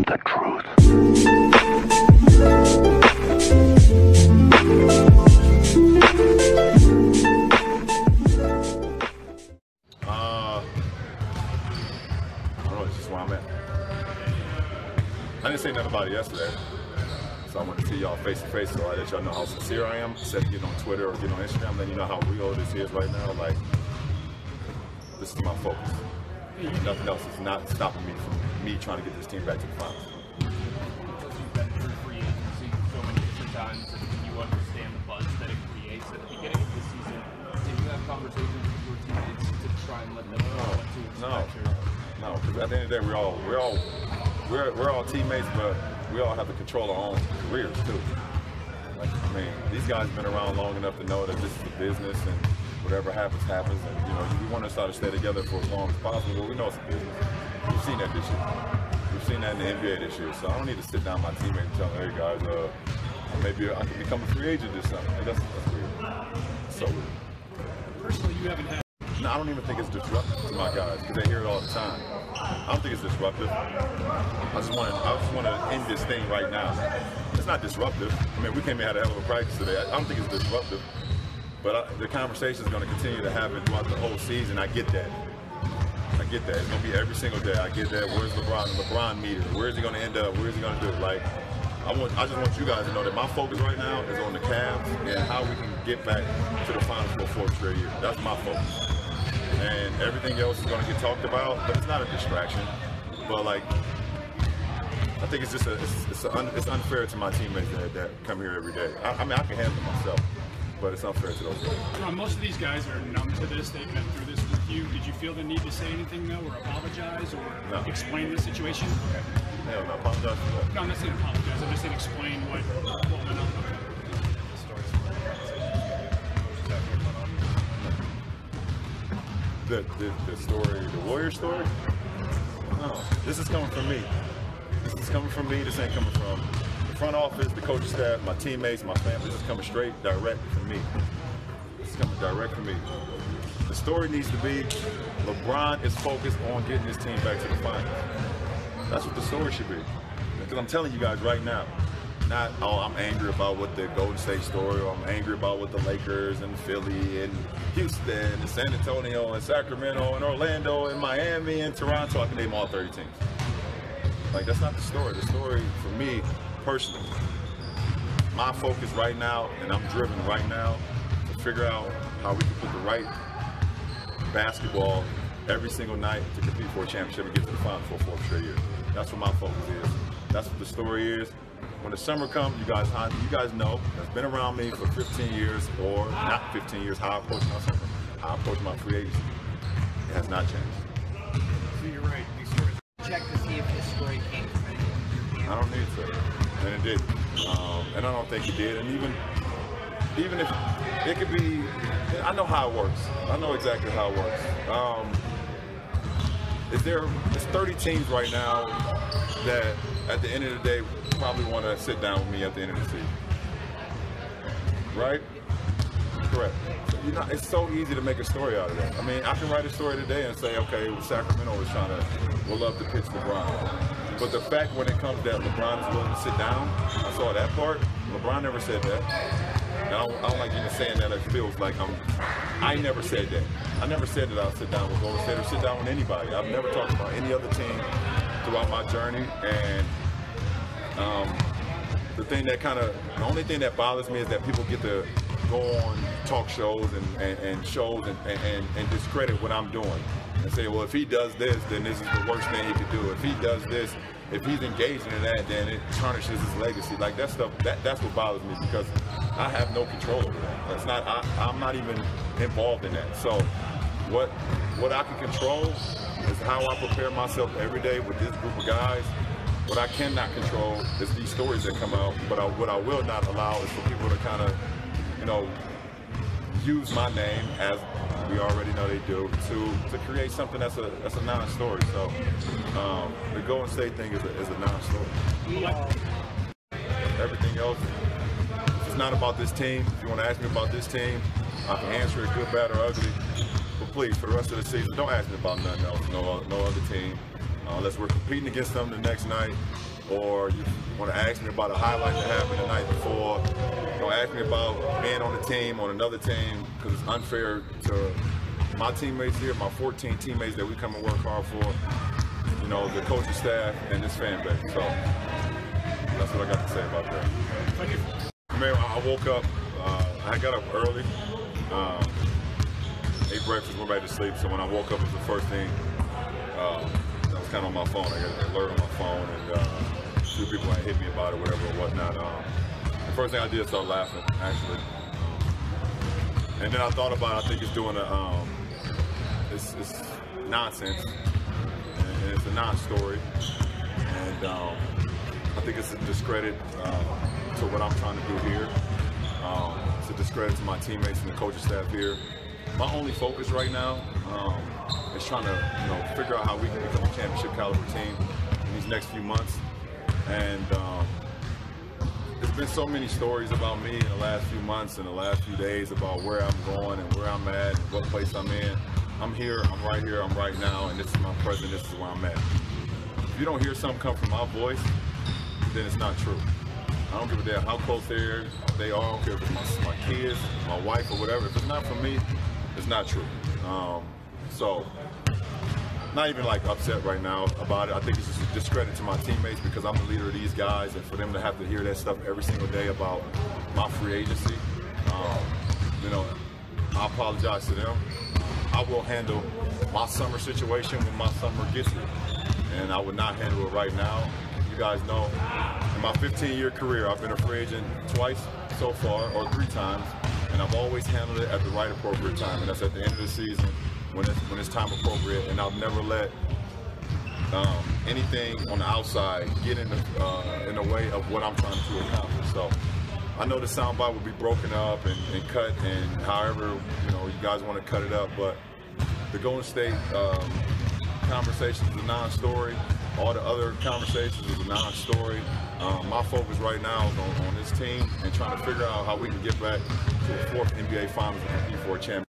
the truth. I don't know, it's just where I'm at. I didn't say nothing about it yesterday, so I want to see y'all face to face, so I let y'all know how sincere I am. Instead of getting on Twitter or getting on Instagram, then you know how real this is right now. Like, this is my focus. Nothing else is not stopping me from me trying to get this team back to the finals. You've been through free agency so many different times, and you understand the buzz that it creates. At the beginning of the season, did you have conversations with your teammates to try and let them know what to expect? No, because at the end of the day, we're all teammates, but we all have to control our own careers too. Like, I mean, these guys have been around long enough to know that this is a business, and whatever happens, happens. And you know, we want to try to stay together for as long as possible, but we know it's a business. We've seen that this year. We've seen that in the NBA this year. So I don't need to sit down with my teammate and tell them, hey guys, maybe I can become a free agent this summer. That's weird. So weird. Personally, you haven't had. No, I don't even think it's disruptive to my guys because they hear it all the time. I don't think it's disruptive. I just want to end this thing right now. It's not disruptive. I mean, we came in and had a hell of a practice today. I don't think it's disruptive. But the conversation is going to continue to happen throughout the whole season. I get that. I get that. It's going to be every single day. I get that. Where's LeBron? The LeBron meter. Where is he going to end up? Where is he going to do it? Like, I just want you guys to know that my focus right now is on the Cavs and how we can get back to the finals for a fourth straight year. That's my focus. And everything else is going to get talked about, but it's not a distraction. But like, I think it's just it's unfair to my teammates that come here every day. I mean, I can handle it myself, but it's unfair to those guys. Most of these guys are numb to this. They've been through this with you. Did you feel the need to say anything though, or apologize, or explain the situation? Hell no, apologize for what? No, I'm not saying apologize. I'm just saying explain what went on. The story, the Warrior story? No, this is coming from me. This is coming from me. This ain't coming from the front office, the coaching staff, my teammates, my family. This is coming straight, direct from me. This is coming direct from me. The story needs to be LeBron is focused on getting his team back to the finals. That's what the story should be. Because I'm telling you guys right now, not, oh, I'm angry about what the Golden State story, or I'm angry about what the Lakers and Philly and Houston and San Antonio and Sacramento and Orlando and Miami and Toronto. I can name all 30 teams. Like, that's not the story. The story for me, personally, my focus right now, and I'm driven right now to figure out how we can put the right basketball every single night to compete for a championship and get to the final for a fourth straight year. That's what my focus is. That's what the story is. When the summer comes, you guys know, that's been around me for 15 years, or not 15 years, how I approach my summer, how I approach my free agency. It has not changed. So you're right, you sort of check to see if this story came from anyone. I don't need to, and it did. And I don't think it did. And even if it could be, I know how it works. I know exactly how it works. There's 30 teams right now that at the end of the day probably want to sit down with me at the end of the season. Right? Correct. So, it's so easy to make a story out of that. I mean, I can write a story today and say, okay, Sacramento was would love to pitch LeBron. But the fact when it comes that LeBron is willing to sit down, I saw that part. LeBron never said that. And I don't like even saying that. It feels like I never said that. I never said that I'll sit down with Golden State or sit down with anybody. I've never talked about any other team throughout my journey. And the only thing that bothers me is that people get to go on talk shows and shows and discredit what I'm doing and say, well, if he does this, then this is the worst thing he could do. If he does this, if he's engaging in that, then it tarnishes his legacy. Like that stuff, that's what bothers me, because I have no control over that. That's not, I'm not even involved in that. So what I can control is how I prepare myself every day with this group of guys. What I cannot control is these stories that come out, but what I will not allow is for people to kind of, use my name, as we already know they do, to create something that's a non-story. So the Golden State thing is a non-story. Everything else, it's not about this team. If you want to ask me about this team, I can answer it good, bad, or ugly. But please, for the rest of the season, don't ask me about nothing else, no other team. Unless we're competing against them the next night, or you want to ask me about a highlight that happened the night before, don't ask me about being on a team, on another team, because it's unfair to my teammates here, my 14 teammates that we come and work hard for, you know, the coaching staff and this fan base. So that's what I got to say about that. Thank you. Man, I woke up, I got up early, ate breakfast, went back to sleep. So when I woke up, it was the first thing. I was kind of on my phone. I got an alert on my phone, and a few people had hit me about it, whatever or whatnot. The first thing I did, start laughing, actually. And then I thought about it. I think it's doing it's nonsense, and it's a non-story. And I think it's a discredit to what I'm trying to do here. It's a discredit to my teammates and the coaching staff here. My only focus right now is trying to, figure out how we can become a championship caliber team in these next few months. And there's been so many stories about me in the last few months and the last few days about where I'm going and where I'm at and what place I'm in. I'm here, I'm right here, I'm right now, and this is my present, this is where I'm at. If you don't hear something come from my voice, then it's not true. I don't give a damn how close they are. I don't care if it's my kids, my wife, or whatever. If it's not from me, it's not true. So, not even like upset right now about it. I think it's just a discredit to my teammates because I'm the leader of these guys, and for them to have to hear that stuff every single day about my free agency, I apologize to them. I will handle my summer situation when my summer gets here, and I would not handle it right now. You guys know, in my 15-year career, I've been a free agent twice so far, or 3 times, and I've always handled it at the right appropriate time, and that's at the end of the season when it's time appropriate, and I'll never let anything on the outside get in the way of what I'm trying to accomplish. So I know the soundbite will be broken up and cut, and however you guys want to cut it up, but the Golden State conversation is a non-story. All the other conversations is a non-story. My focus right now is on this team and trying to figure out how we can get back to the 4th NBA Finals and compete for a championship.